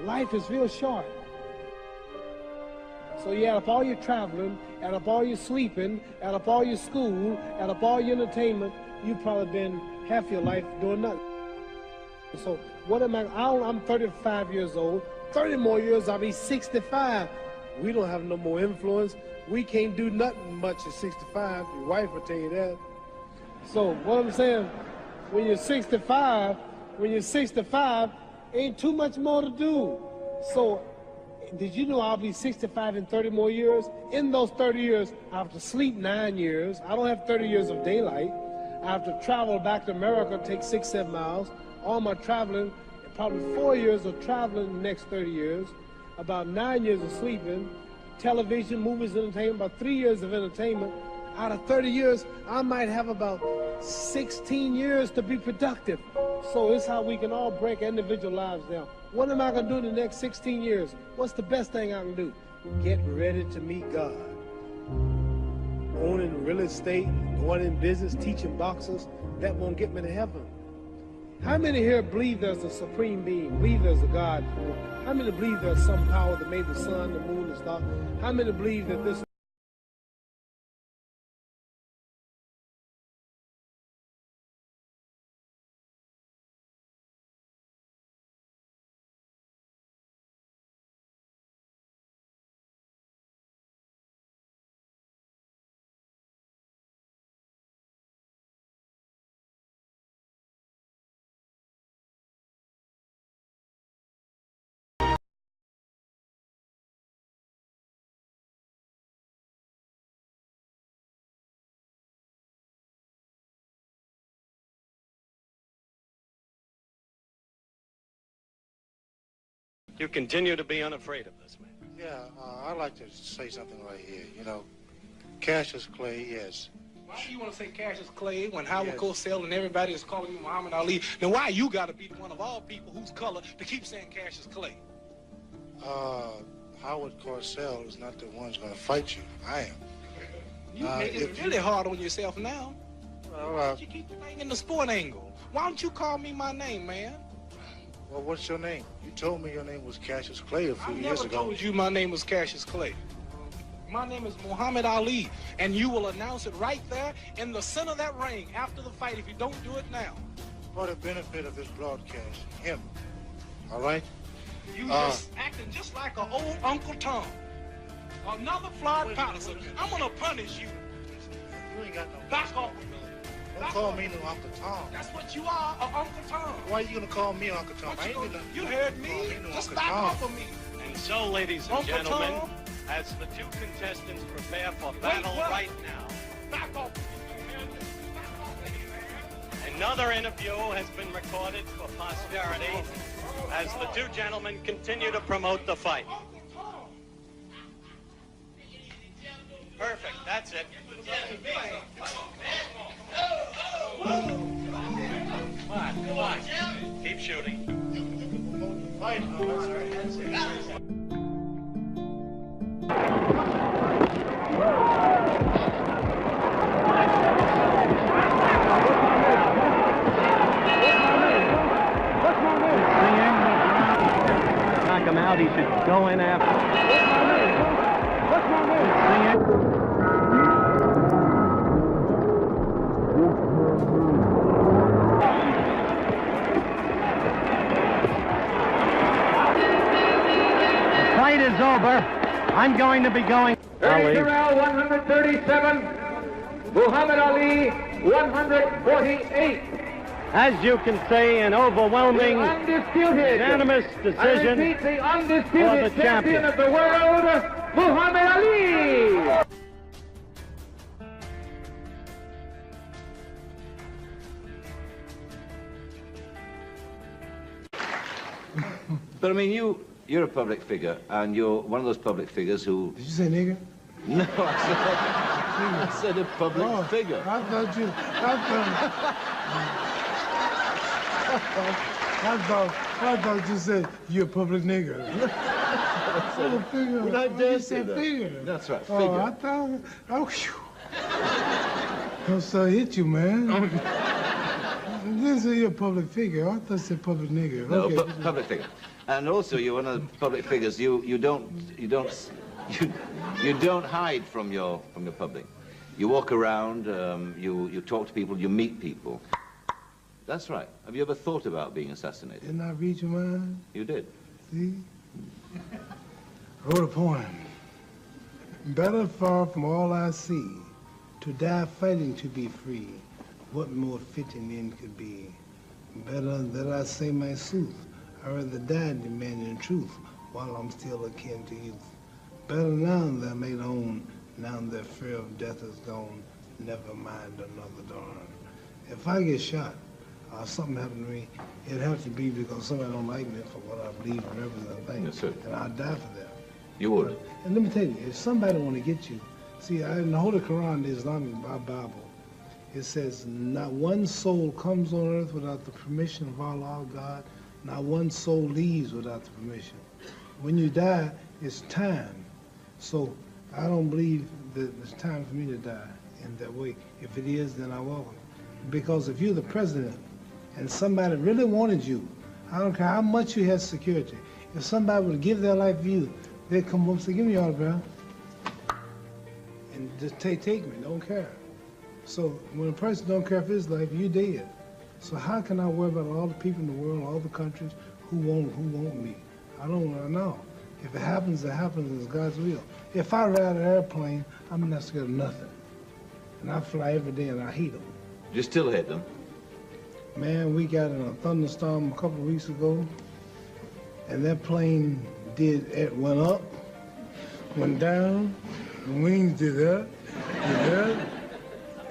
life is real short. So you add up all your traveling, add up all your sleeping, add up all your school, add up all your entertainment, you've probably been half your life doing nothing. So what am I'm 35 years old, 30 more years I'll be 65. We don't have no more influence. We can't do nothing much at 65. Your wife will tell you that. So what I'm saying, when you're 65, ain't too much more to do. So did you know I'll be 65 in 30 more years? In those 30 years, I have to sleep 9 years. I don't have 30 years of daylight. I have to travel back to America, take 6-7 miles. All my traveling, probably 4 years of traveling in the next 30 years, about 9 years of sleeping, television, movies, entertainment, about 3 years of entertainment. Out of 30 years, I might have about 16 years to be productive. So it's how we can all break individual lives down. What am I going to do in the next 16 years? What's the best thing I can do? Get ready to meet God. Owning real estate, going in business, teaching boxers, that won't get me to heaven. How many here believe there's a supreme being, believe there's a God? How many believe there's some power that made the sun, the moon, the stars? How many believe that this You continue to be unafraid of this man. Yeah, I'd like to say something right here. You know, Cassius Clay, yes. Why do you want to say Cassius Clay when Howard Cosell and everybody is calling you Muhammad Ali? Then why you got to be the one of all people whose color to keep saying Cassius Clay? Howard Cosell is not the one who's going to fight you. I am. You making it really hard on yourself now. Why don't you keep the thing in the sport angle? Why don't you call me my name, man? Well, what's your name? You told me your name was Cassius Clay a few years ago. I never told you my name was Cassius Clay. My name is Muhammad Ali, and you will announce it right there in the center of that ring after the fight if you don't do it now. For the benefit of this broadcast, him, all right? You just acting just like an old Uncle Tom. Another Floyd Patterson. I'm going to punish you. You ain't got no... Back off. Don't call me no Uncle Tom. That's what you are, Uncle Tom. Why are you going to call me Uncle Tom? You heard me. Just back off of me. And so, ladies and gentlemen, as the two contestants prepare for battle right now, back off. Another interview has been recorded for posterity as the two gentlemen continue to promote the fight. Perfect, that's it. Come on. Keep shooting. Fight. Knock him out, he should go in after. What's my name? The fight is over. I'm going to be going. 32 round, 137. Muhammad Ali, 148. As you can see, an overwhelming, unanimous decision the undisputed for the champion of the world, Muhammad Ali. But I mean, you're a public figure, and you're one of those public figures who... Did you say nigger? No, I said a public figure. I thought you said you're a public nigger. Well, I dare say that. Figure. That's right, oh, figure. I thought, Don't hit you, man. didn't say you're a public figure. I thought you said public nigger. No, okay. public figure. And also, you're one of the public figures. You don't hide from your public. You walk around. You talk to people. You meet people. That's right. Have you ever thought about being assassinated? Didn't I read your mind? You did. See? I wrote a poem. Better far from all I see, to die fighting to be free. What more fitting end could be? Better that I say my sooth. I rather die demanding truth while I'm still akin to youth. Better now that I made own, now that fear of death is gone, never mind another dawn. If I get shot, or something happened to me, it'd have to be because somebody don't like me for what I believe and represent and think. Yes, sir. And I'd die for that. You would. And let me tell you, if somebody want to get you, see, in the Holy Quran, the Islamic Bible, it says, not one soul comes on earth without the permission of Allah, God. Not one soul leaves without the permission. When you die, it's time. So I don't believe that it's time for me to die in that way. If it is, then I welcome it. Because if you're the president and somebody really wanted you, I don't care how much you had security, if somebody would give their life for you, they'd come up and say, give me your autograph. And just take me, don't care. So when a person don't care for his life, you dead. So how can I worry about all the people in the world, all the countries who want me? I don't know. If it happens, it happens. It's God's will. If I ride an airplane, I'm not scared of nothing. And I fly every day and I hate them. You still hate them? Man, we got in a thunderstorm a couple of weeks ago, and that plane went up, went down, the wings did that,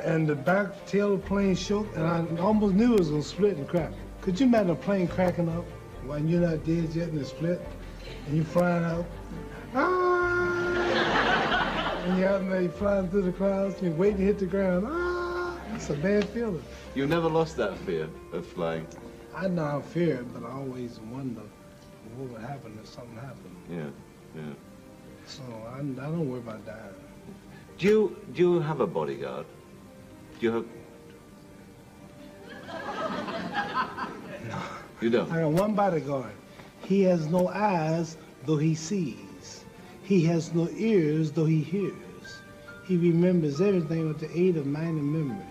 and the back tail of the plane shook, and I almost knew it was gonna split and crack. Could you imagine a plane cracking up when you're not dead yet and it split, and you flying out, ah! And you're out there, you're flying through the clouds, and you're waiting to hit the ground, ah! It's a bad feeling. You never lost that fear of flying? I know I fear it, but I always wonder what would happen if something happened. Yeah. So I don't worry about dying. Do you have a bodyguard? Do you have... No. You don't? I got one bodyguard. He has no eyes, though he sees. He has no ears, though he hears. He remembers everything with the aid of mind and memory.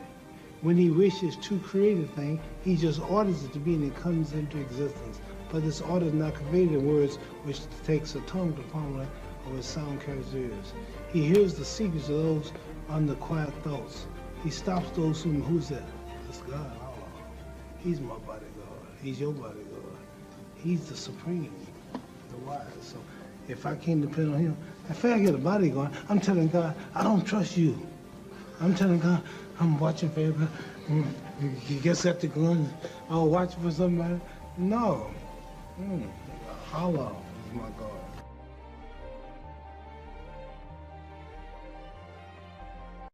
When he wishes to create a thing, he just orders it to be and it comes into existence. But this order is not conveyed in words which takes a tongue to formulate or with sound carries ears. He hears the secrets of those under quiet thoughts. He stops those who's that? It's God, Allah. He's my bodyguard. He's your bodyguard. He's the supreme, the wise. So if I can't depend on him, if I get a bodyguard, I'm telling God, I don't trust you. I'm telling God, I'm watching for everybody. He gets at the gun, oh, watching for somebody. No. Allah is my God.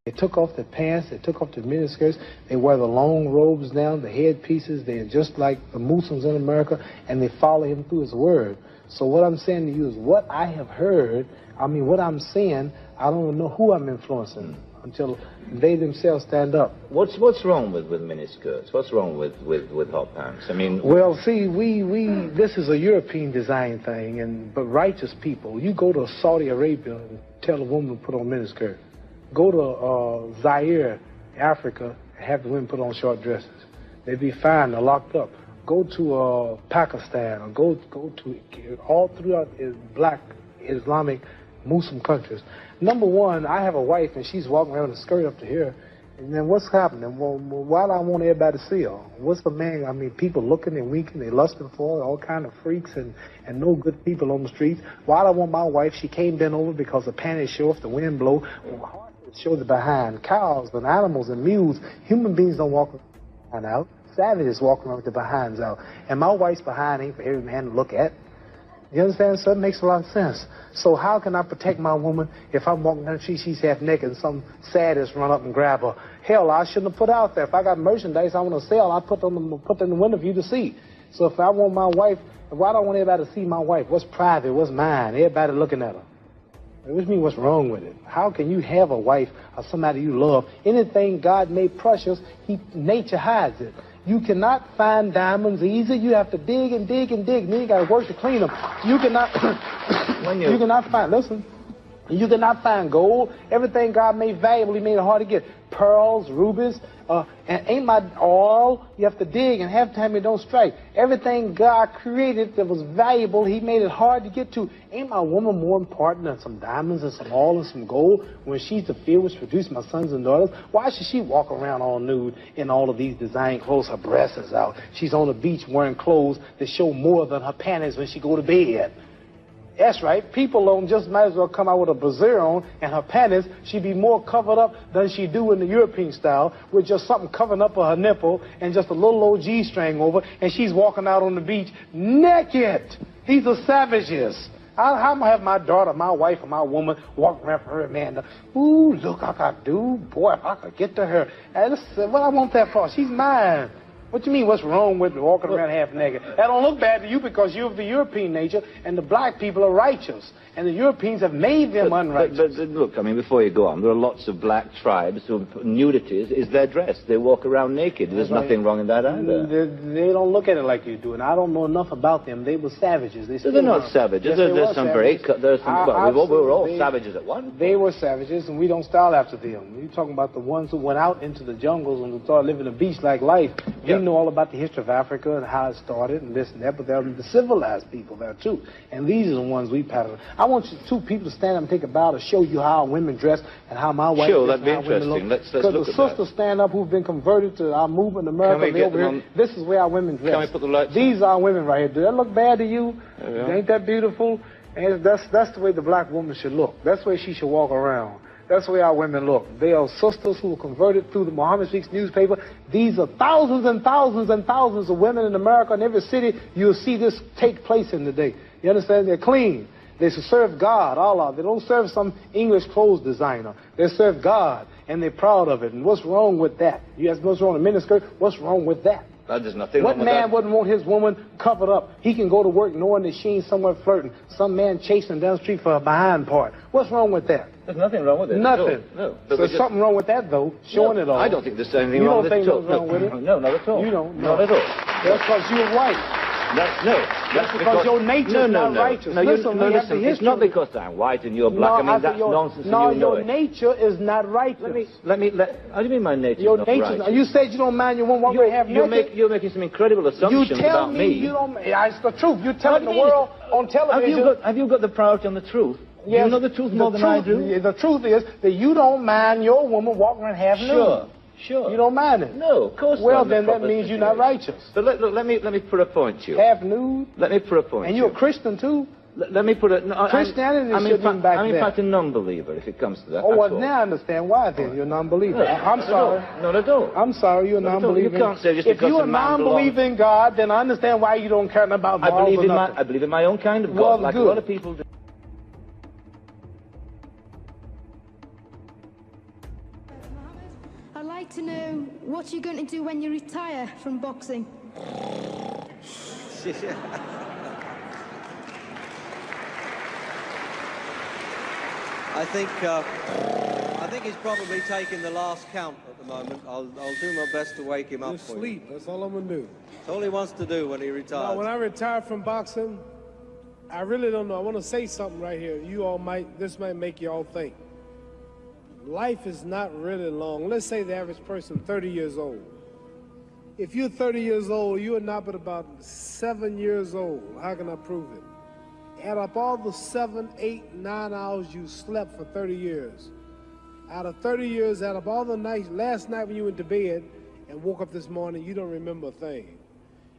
They took off their pants, they took off their miniskirts, they wear the long robes now, the headpieces, they're just like the Muslims in America, and they follow him through his word. So what I'm saying to you is what I have heard, what I'm saying, I don't know who I'm influencing until they themselves stand up. What's wrong with miniskirts? What's wrong with hot pants? Well, see, this is a European design thing, but righteous people, you go to Saudi Arabia and tell a woman to put on miniskirt. Go to Zaire, Africa, and have the women put on short dresses. They'd be fine, they're locked up. Go to Pakistan, or go to all throughout black Islamic Muslim countries. Number one, I have a wife and she's walking around with a skirt up to here. And then what's happening? Well, why do I want everybody to see her? What's the man? People looking and winking, they lusting for her, all kind of freaks and no good people on the streets. Why do I want my wife? She came bent over because the panties show if the wind blow. Well, show the behind. Cows and animals and mules, human beings don't walk around out. Savages walk around with their behinds out. And my wife's behind ain't for every man to look at. You understand? So it makes a lot of sense. So how can I protect my woman if I'm walking down the street, she's half naked and some sadist run up and grab her? Hell, I shouldn't have put out there. If I got merchandise I want to sell, I put it in the window for you to see. So if I want my wife, why do I want everybody to see my wife? What's private? What's mine? Everybody looking at her. Which means what's wrong with it? How can you have a wife or somebody you love? Anything God made precious, nature hides it. You cannot find diamonds easy. You have to dig and dig and dig. And then you got to work to clean them. You cannot, you cannot find, listen, you cannot find gold. Everything God made valuable, he made it hard to get. Pearls, rubies, and ain't my oil. You have to dig, and half the time it don't strike. Everything God created that was valuable, he made it hard to get to. Ain't my woman more important than some diamonds and some oil and some gold when she's the field which produced my sons and daughters? Why should she walk around all nude in all of these design clothes? Her breasts is out. She's on the beach wearing clothes that show more than her panties when she go to bed. That's right. People don't just might as well come out with a brassiere on and her panties. She'd be more covered up than she do in the European style with just something covering up her nipple and just a little old G-string over, and she's walking out on the beach naked. These are savages. How am I have my daughter, my wife, or my woman walk around for her man? Ooh, look, I could do. Boy, if I could get to her. And what I want that for? She's mine. What do you mean, what's wrong with walking around half naked? That don't look bad to you because you're of the European nature, and the black people are righteous. And the Europeans have made them unrighteous. But look, I mean, before you go on, there are lots of black tribes who nudity is their dress. They walk around naked. There's nothing wrong in that either. They don't look at it like you do, and I don't know enough about them. They were savages. They're not savages. Yes, there's some very... Well, we were all savages at one point. They were savages, and we don't style after them. You're talking about the ones who went out into the jungles and started living a beach-like life. We know all about the history of Africa and how it started and this and that, but there are the civilized people there, too. And these are the ones we pattern. I want you two people to stand up and take a bow to show you how women dress and how my wife that'd be interesting. Let's look at that. Because the sisters stand up who've been converted to our movement in America. This is where our women dress. Can we put the lights These are women right here. Do that look bad to you? Ain't that beautiful? And that's the way the black woman should look. That's the way she should walk around. That's the way our women look. They are sisters who were converted through the Muhammad Speaks newspaper. These are thousands and thousands and thousands of women in America. In every city, you'll see this take place in the day. You understand? They're clean. They serve God, Allah. They don't serve some English clothes designer. They serve God, and they're proud of it. And what's wrong with that? You ask what's wrong with a miniskirt? What's wrong with that? There's nothing wrong with that. What man wouldn't want his woman covered up? He can go to work knowing that she ain't somewhere flirting. Some man chasing down the street for her behind part. What's wrong with that? There's nothing wrong with it. Nothing. No. So there's something wrong with that, though, showing it all. I don't think there's anything wrong with it at all. You don't think there's wrong with it? No, not at all. You don't? Not at all. That's because you're white. That's because your nature is not righteous. Listen, it's not because I'm white and you're black. I mean, that's nonsense. No, your nature is not righteous. How do you mean my nature is not righteous? You said you don't mind your woman walking half naked. You're making some incredible assumptions about me. You tell me it's the truth. You're telling the world on television. Have you got the priority on the truth? Yes, you know the truth more than I do? The truth is that you don't mind your woman walking around half nude. Sure. You don't mind it? No, of course not. Well, then that means you're not righteous. But let me put a point to you. Half nude? Let me put a point to you. And you're a Christian, too? Let me put it... No, Christianity shouldn't back I'm in fact a non-believer, if it comes to that. Oh, well, now I understand why, then. You're a non-believer. I'm sorry. Not at all. I'm sorry, you're a non-believer. You can't say just because if you're a non-believer in God, then I understand why you don't care about morals or nothing. I believe in my own kind of God, like a lot of people do. I'd like to know what you're going to do when you retire from boxing. I think he's probably taking the last count at the moment. I'll do my best to wake him up for you. Sleep. That's all I'm going to do. That's all he wants to do when he retires. Now, when I retire from boxing, I really don't know. I want to say something right here. This might make you all think. Life is not really long. Let's say the average person, 30 years old. If you're 30 years old, you are not but about 7 years old. How can I prove it? Add up all the 7, 8, 9 hours you slept for 30 years. Out of 30 years, add up all the nights, last night when you went to bed and woke up this morning, you don't remember a thing.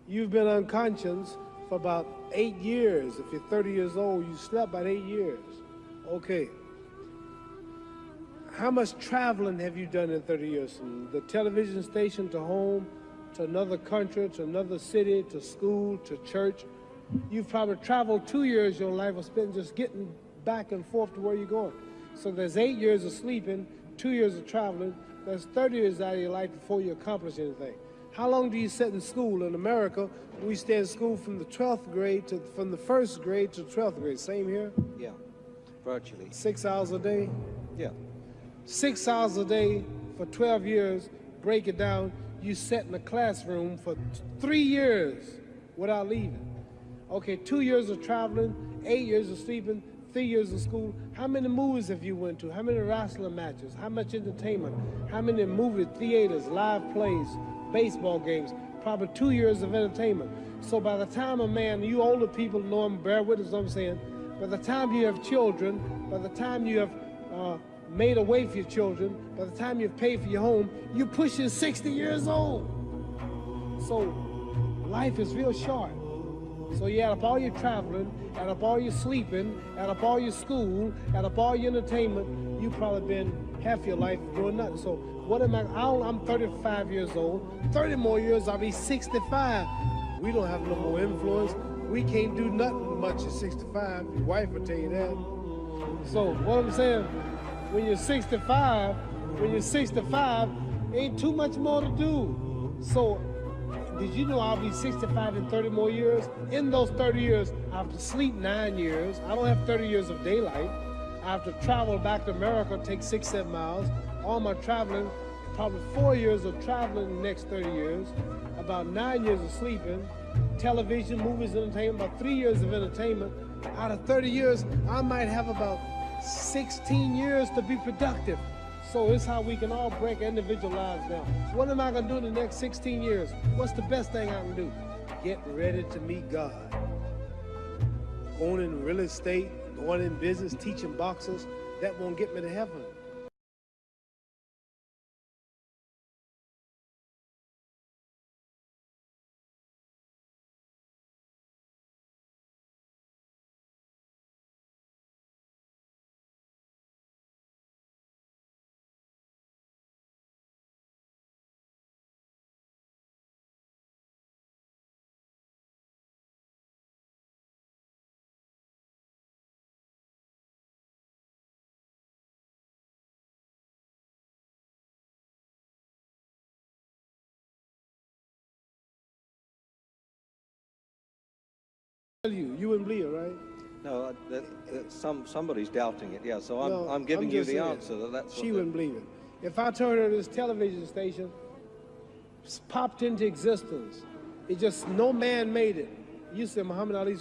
You've been unconscious for about 8 years. If you're 30 years old, you slept about 8 years. Okay. How much traveling have you done in 30 years? From the television station to home, to another country, to another city, to school, to church. You've probably traveled 2 years your life was spent just getting back and forth to where you're going. So there's 8 years of sleeping, 2 years of traveling. There's 30 years out of your life before you accomplish anything. How long do you sit in school? In America, we stay in school from the 12th grade from the 1st grade to 12th grade. Same here? Yeah, virtually. 6 hours a day? Yeah. 6 hours a day for 12 years, break it down, you sat in the classroom for 3 years without leaving. Okay, 2 years of traveling, 8 years of sleeping, 3 years of school. How many movies have you went to? How many wrestling matches? How much entertainment? How many movie theaters, live plays, baseball games? Probably 2 years of entertainment. So by the time a man, you older people know him, bear with us what I'm saying, by the time you have children, by the time you have made a way for your children, by the time you've paid for your home, you're pushing 60 years old. So life is real short. So you add up all your traveling, add up all your sleeping, add up all your school, add up all your entertainment, you've probably been half your life doing nothing. So what am I'm 35 years old. 30 more years, I'll be 65. We don't have no more influence. We can't do nothing much at 65. Your wife will tell you that. So what I'm saying, when you're 65, ain't too much more to do. So did you know I'll be 65 in 30 more years? In those 30 years, I have to sleep 9 years. I don't have 30 years of daylight. I have to travel back to America, take 6-7 miles. All my traveling, probably 4 years of traveling in the next 30 years, about 9 years of sleeping, television, movies, entertainment, about 3 years of entertainment. Out of 30 years, I might have about 16 years to be productive. So it's how we can all break individual lives down. What am I gonna do in the next 16 years? What's the best thing I can do? Get ready to meet God. Owning real estate, going in business, teaching boxers, that won't get me to heaven. You wouldn't believe it, right? No, somebody's doubting it, yeah, so I'm giving you the answer. That's she wouldn't believe it. If I told her this television station popped into existence, it just, no man made it. You said Muhammad Ali's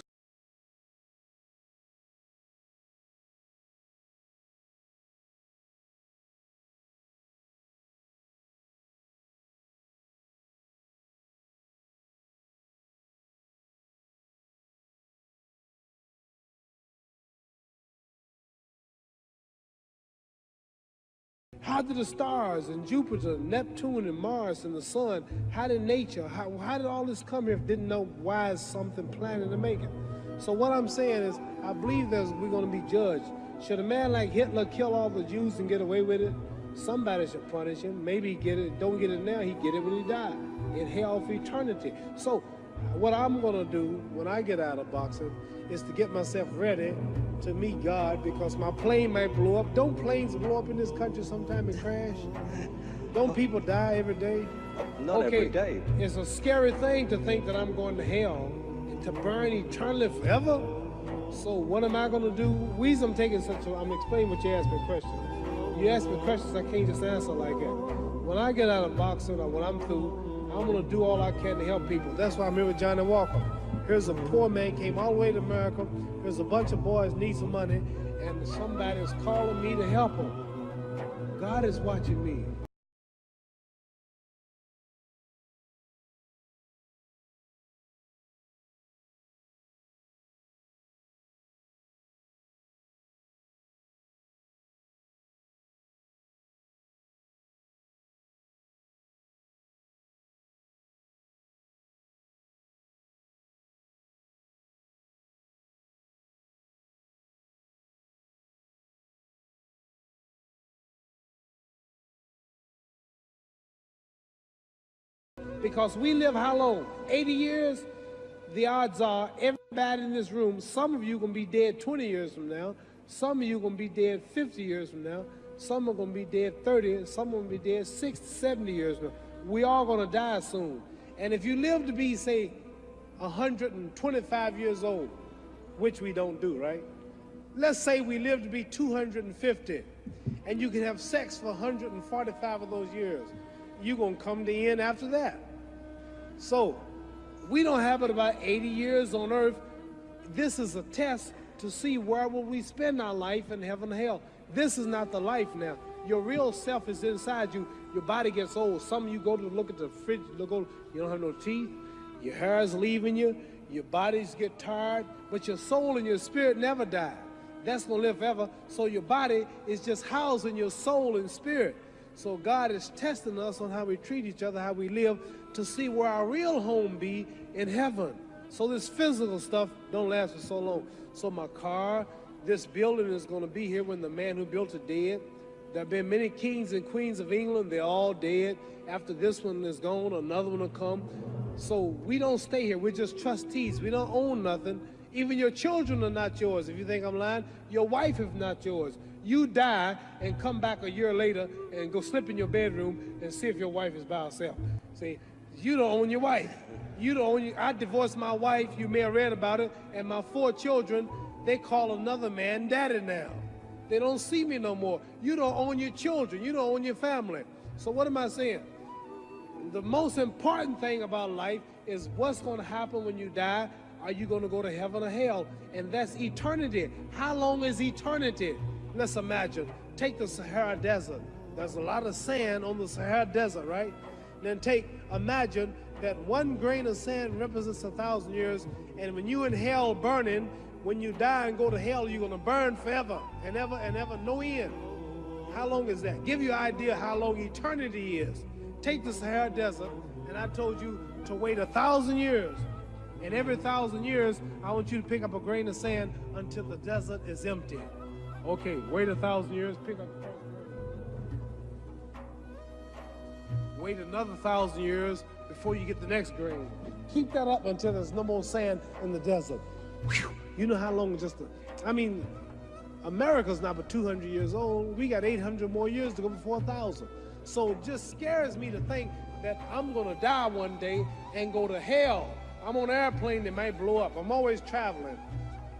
how did the stars and Jupiter, Neptune and Mars and the sun, how did nature, how did all this come here if didn't know why is something planning to make it? So what I'm saying is, I believe we're going to be judged. Should a man like Hitler kill all the Jews and get away with it? Somebody should punish him. Maybe he get it, don't get it now, he get it when he died. In hell for eternity. So what I'm going to do when I get out of boxing is to get myself ready to meet God, because my plane might blow up. Don't planes blow up in this country sometime and crash? Don't people die every day? Not every day. It's a scary thing to think that I'm going to hell and to burn eternally forever. So what am I going to do? I'm explaining what you asked me question. You ask me questions, I can't just answer like that. When I get out of boxing or when I'm through, I'm going to do all I can to help people. That's why I'm here with Johnny Walker. Here's a poor man, came all the way to America. Here's a bunch of boys need some money, and somebody is calling me to help them. God is watching me. Because we live how long? 80 years? The odds are everybody in this room, some of you are going to be dead 20 years from now, some of you are going to be dead 50 years from now, some are going to be dead 30, and some are going to be dead 60, 70 years from now. We all going to die soon. And if you live to be, say, 125 years old, which we don't do, right? Let's say we live to be 250, and you can have sex for 145 of those years. you're going to come to the end after that. So we don't have it about 80 years on earth. This is a test to see where will we spend our life in heaven and hell. This is not the life now. Your real self is inside you. Your body gets old. Some of you go to look at the fridge, you don't have no teeth. Your hair is leaving you. Your bodies get tired. But your soul and your spirit never die. That's going to live forever. So your body is just housing your soul and spirit. So God is testing us on how we treat each other, how we live, to see where our real home be in heaven. So this physical stuff don't last for so long. So my car, this building is going to be here when the man who built it dead. There have been many kings and queens of England. They're all dead. After this one is gone, another one will come. So we don't stay here. We're just trustees. We don't own nothing. Even your children are not yours. If you think I'm lying, your wife is not yours. You die and come back a year later and go slip in your bedroom and see if your wife is by herself. See, you don't own your wife. You don't own I divorced my wife. You may have read about it. And my 4 children, they call another man daddy now. They don't see me no more. You don't own your children. You don't own your family. So what am I saying? The most important thing about life is what's going to happen when you die. Are you going to go to heaven or hell? And that's eternity. How long is eternity? Let's imagine. Take the Sahara Desert. There's a lot of sand on the Sahara Desert, right? Then imagine that 1 grain of sand represents 1,000 years. And when you in hell burning, when you die and go to hell, you're going to burn forever and ever, no end. How long is that? Give you an idea how long eternity is. Take the Sahara Desert, and I told you to wait 1,000 years. And every 1,000 years, I want you to pick up a grain of sand until the desert is empty. Okay, wait 1,000 years, pick up the first grain. Wait another 1,000 years before you get the next grain. Keep that up until there's no more sand in the desert. Whew. You know how long America's not but 200 years old. We got 800 more years to go before 1,000. So it just scares me to think that I'm going to die one day and go to hell. I'm on an airplane that might blow up. I'm always traveling.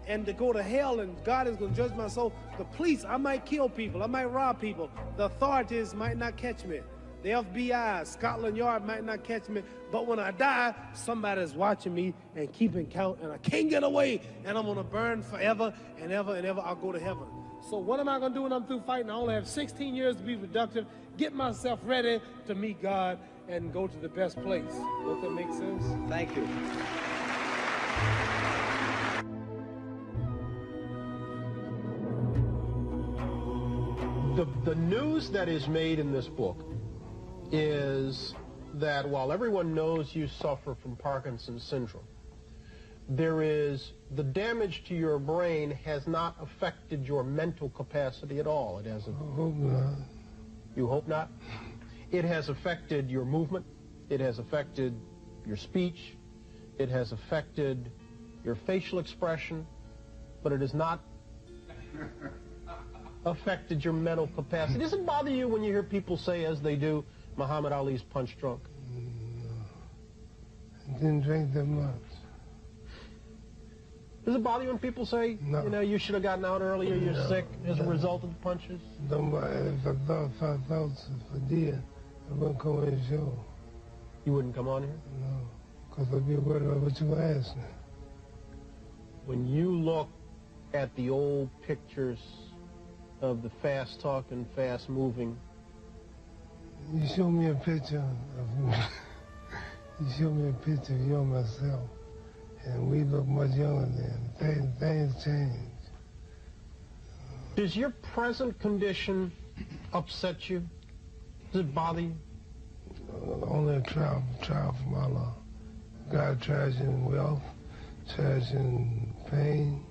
And to go to hell and God is going to judge my soul. The police, I might kill people. I might rob people. The authorities might not catch me. The FBI, Scotland Yard might not catch me. But when I die, somebody's watching me and keeping count. And I can't get away. And I'm going to burn forever and ever and ever. I'll go to heaven. So what am I going to do when I'm through fighting? I only have 16 years to be productive. Get myself ready to meet God and go to the best place. Does that make sense? Thank you. The news that is made in this book is that while everyone knows you suffer from Parkinson's syndrome, there is the damage to your brain has not affected your mental capacity at all. It hasn't. I hope not. You hope not? It has affected your movement. It has affected your speech. It has affected your facial expression, but it has not affected your mental capacity. Does it bother you when you hear people say, as they do, Muhammad Ali's punch drunk? No. I didn't drink that much. Does it bother you when people say, no, you know, you should have gotten out earlier, you're sick as a result of the punches? If I thought if I did, I wouldn't come on the show. You wouldn't come on here? No, because I'd be worried about what you asked me. When you look at the old pictures of the fast-talking, fast-moving... You show me a picture of me. You show me a picture of you and myself, and we look much younger then. Things change. Does your present condition upset you? Does it bother you? Only a trial from Allah. God tries you in wealth, tries you in pain,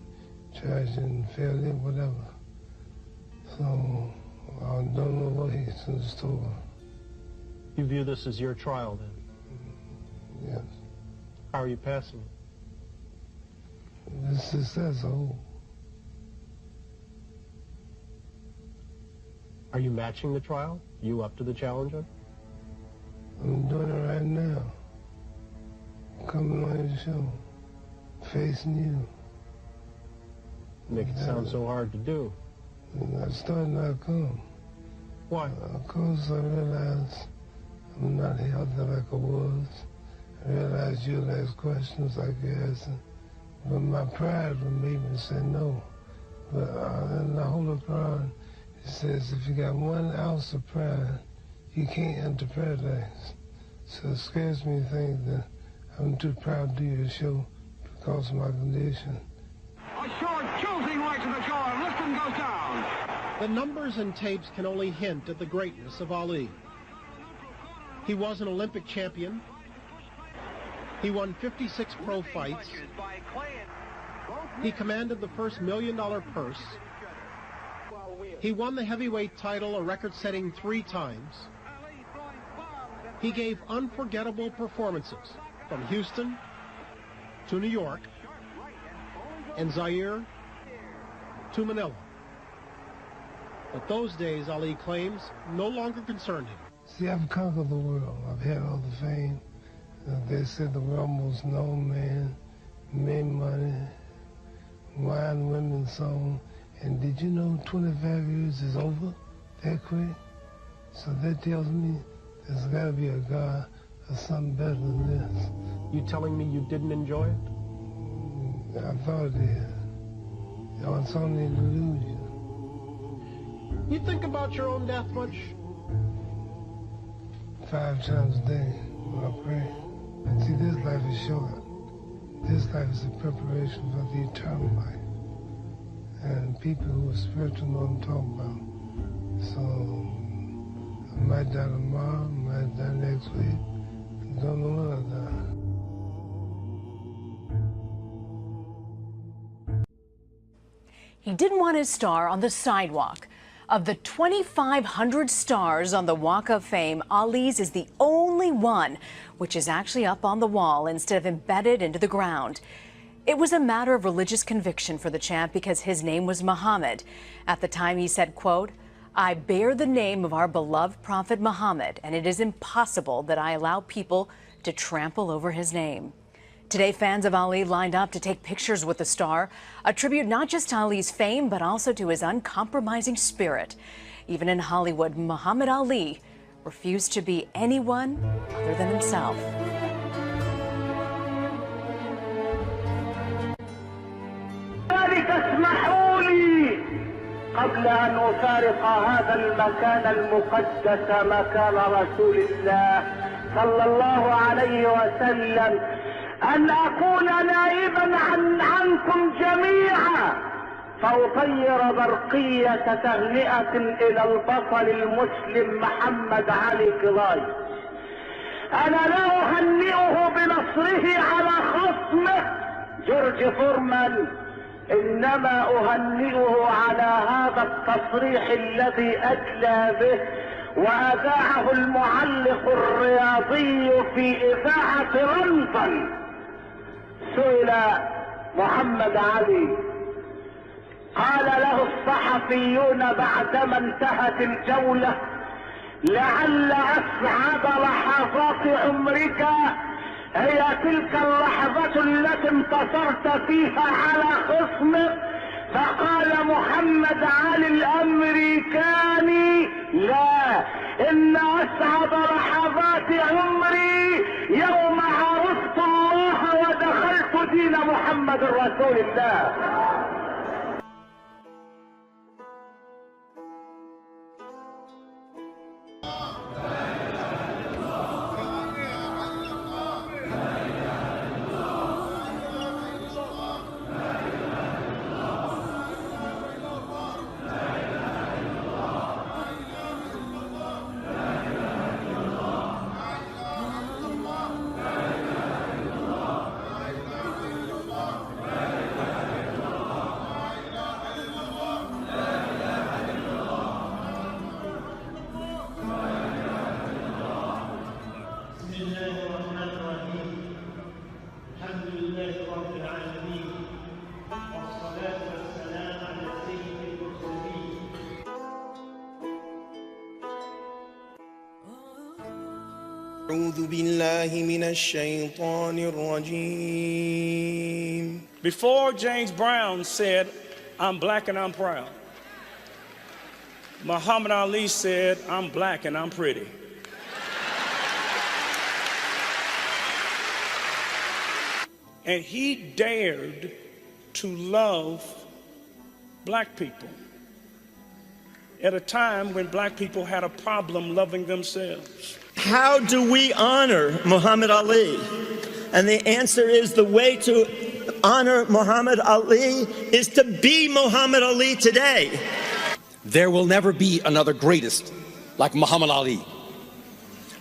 tries you in failure, whatever. So I don't know what he's in store. You view this as your trial, then? Yes. How are you passing it? It's successful. Are you matching the trial? You up to the challenge? I'm doing it right now. Coming on your show. Facing you. Make it sound so hard to do. I started not come. Why? Because I realized I'm not healthy like I was. I realized you'll ask questions like you're asking. But my pride would make me say no. But in the Holy Quran, it says if you got 1 ounce of pride, you can't enter paradise. So it scares me to think that I'm too proud to do your show because of my condition. A short choosing right to the shore. Liston goes down. The numbers and tapes can only hint at the greatness of Ali. He was an Olympic champion. He won 56 pro fights. He commanded the first $1 million purse. He won the heavyweight title a record-setting 3 times. He gave unforgettable performances from Houston to New York and Zaire to Manila. But those days, Ali claims, no longer concerned him. See, I've conquered the world. I've had all the fame. They said the world most known man, made money, wine, women, song. And did you know 25 years is over that quick? So that tells me there's got to be a God or something better than this. You telling me you didn't enjoy it? I thought it did. It's only an illusion. You think about your own death much? 5 times a day when I pray. See, this life is short. This life is a preparation for the eternal life. And people who are spiritual know what I'm talking about. So, I might die tomorrow, I might die next week. I don't know when I die. He didn't want his star on the sidewalk. Of the 2,500 stars on the Walk of Fame, Ali's is the only one which is actually up on the wall instead of embedded into the ground. It was a matter of religious conviction for the champ because his name was Muhammad. At the time he said, quote, "I bear the name of our beloved Prophet Muhammad, and it is impossible that I allow people to trample over his name." Today, fans of Ali lined up to take pictures with the star, a tribute not just to Ali's fame, but also to his uncompromising spirit. Even in Hollywood, Muhammad Ali refused to be anyone other than himself. اسمحوا لي قبل أن أفارق هذا المكان المقدس مكان رسول الله صلى الله عليه وسلم أن أكون نائبا عنكم جميعا فأطير برقية تهنئة إلى البطل المسلم محمد علي كلاي. أنا لا أهنئه بنصره على خصمه جورج فورمان، إنما أهنئه على هذا التصريح الذي أدلى به وأذاعه المعلق الرياضي في إذاعة لندن. سئل محمد علي، قال له الصحفيون بعدما انتهت الجولة: لعل أسعد لحظات عمرك هي تلك اللحظة التي انتصرت فيها على خصمك. فقال محمد علي الأمريكاني: لا، إن أسعد لحظات عمري يوم عرفت الله ودخلت دين محمد رسول الله. أعوذ بالله من الشيطان الرجيم. Before James Brown said, "I'm black and I'm proud," Muhammad Ali said, "I'm black and I'm pretty." and he dared to love black people at a time when black people had a problem loving themselves. How do we honor Muhammad Ali? And the answer is the way to honor Muhammad Ali is to be Muhammad Ali today. There will never be another greatest like Muhammad Ali.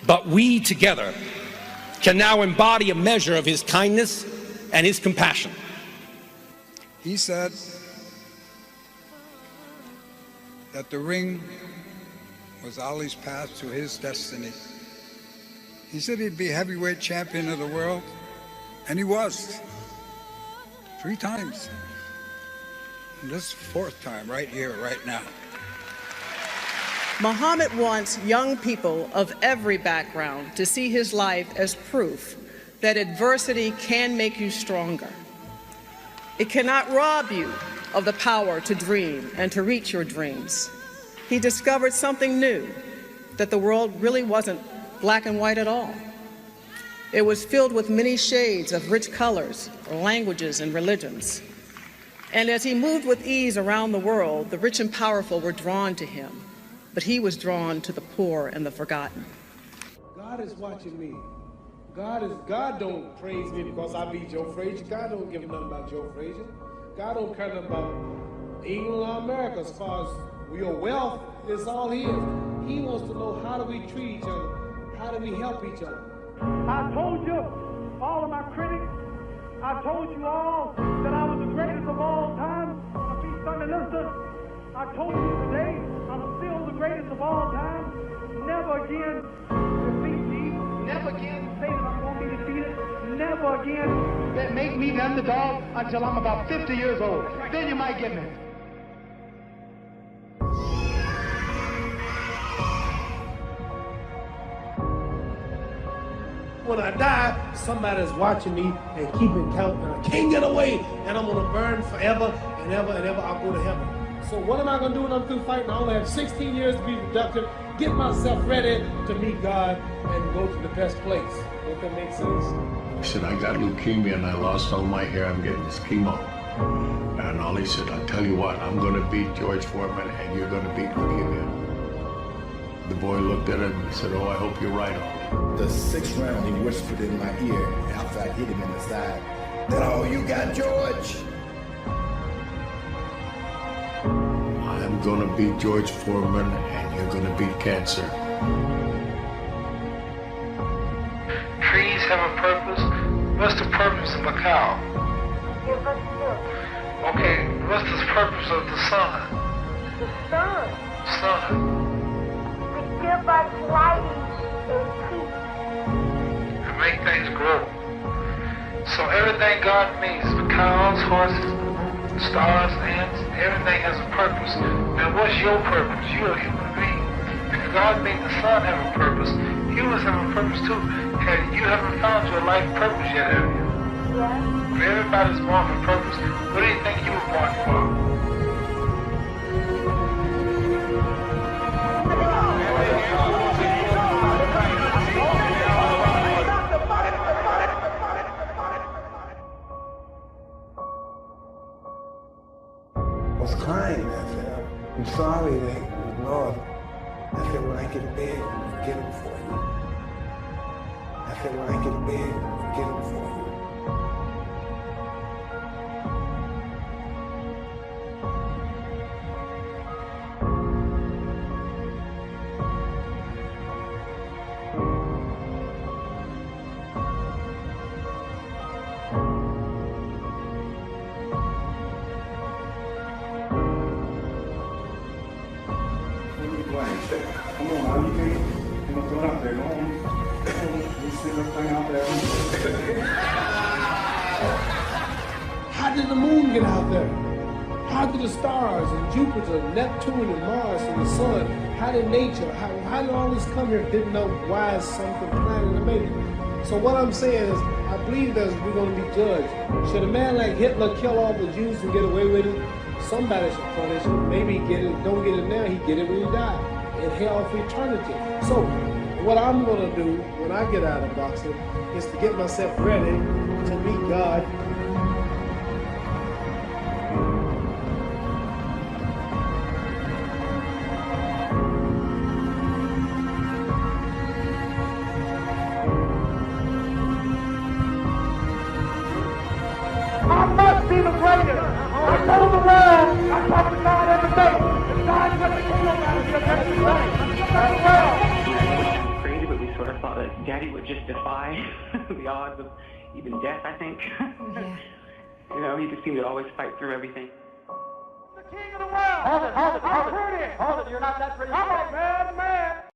But we together can now embody a measure of his kindness and his compassion. He said that the ring was Ali's path to his destiny. He said he'd be heavyweight champion of the world, and he was. 3 times. And this 4th time right here, right now. Muhammad wants young people of every background to see his life as proof that adversity can make you stronger. It cannot rob you of the power to dream and to reach your dreams. He discovered something new, that the world really wasn't black and white at all. It was filled with many shades of rich colors, languages, and religions. And as he moved with ease around the world, the rich and powerful were drawn to him, but he was drawn to the poor and the forgotten. God is watching me. God don't praise me because I beat Joe Frazier. God don't give a nothing about Joe Frazier. God don't care nothing about England or America as far as your wealth is all his. He wants to know, how do we treat each other? How do we help each other? I told you, all of my critics, I told you all that I was the greatest of all time. I told you today, I'm still the greatest of all time. Never again defeat me. Never again say that I'm going to be defeated. Never again make me the underdog until I'm about 50 years old. Then you might get me. When I die, somebody's watching me and keeping count, and I can't get away, and I'm gonna burn forever and ever and ever. I'll go to heaven. So what am I gonna do when I'm through fighting? I only have 16 years to be productive, get myself ready to meet God and go to the best place. If that makes sense. I said, I got leukemia and I lost all my hair. I'm getting this chemo. And Ali said, I'll tell you what, I'm gonna beat George Foreman and you're gonna beat leukemia. The boy looked at him and said, oh, I hope you're right, Ali. The 6th round, he whispered in my ear after I hit him in the side, that all you got, George? I'm gonna beat George Foreman and you're gonna beat cancer. Trees have a purpose. What's the purpose of a cow? Okay, what's the purpose of the sun? The sun. Sun. To give us light and peace. To make things grow. So everything God makes, cows, horses, stars, ants, everything has a purpose. Now what's your purpose? You're a human being. If God made the sun have a purpose, humans have a purpose too. And you haven't found your life purpose yet, have you? Yeah. If everybody's born for purpose, what do you think you were born for? I was crying. I said, I'm sorry, Lord. I said, when I get to bed, I'm gonna get him for you. I said, when I get to bed, I'm gonna get him for you. Come on, how you think? You know, throw it out there. Go on. Let's see this thing out there. How did the moon get out there? How did the stars and Jupiter, Neptune and Mars and the sun, how did nature, how did all this come here? Didn't know why something planted to make it. So what I'm saying is, I believe that we're going to be judged. Should a man like Hitler kill all the Jews and get away with it? Somebody should punish him. Maybe he get it, don't get it now, he get it when he died. In hell for eternity. So what I'm going to do when I get out of boxing is to get myself ready to meet God. I must be the greatest. I told the world, I talked to God every day. If God is the king, I gotta be the best thing. Crazy, but we sort of thought that Daddy would just defy the odds of even death, I think. Yeah. You know, he just seemed to always fight through everything. The king of the world. Hold it. You're not that pretty. I'm a bad man.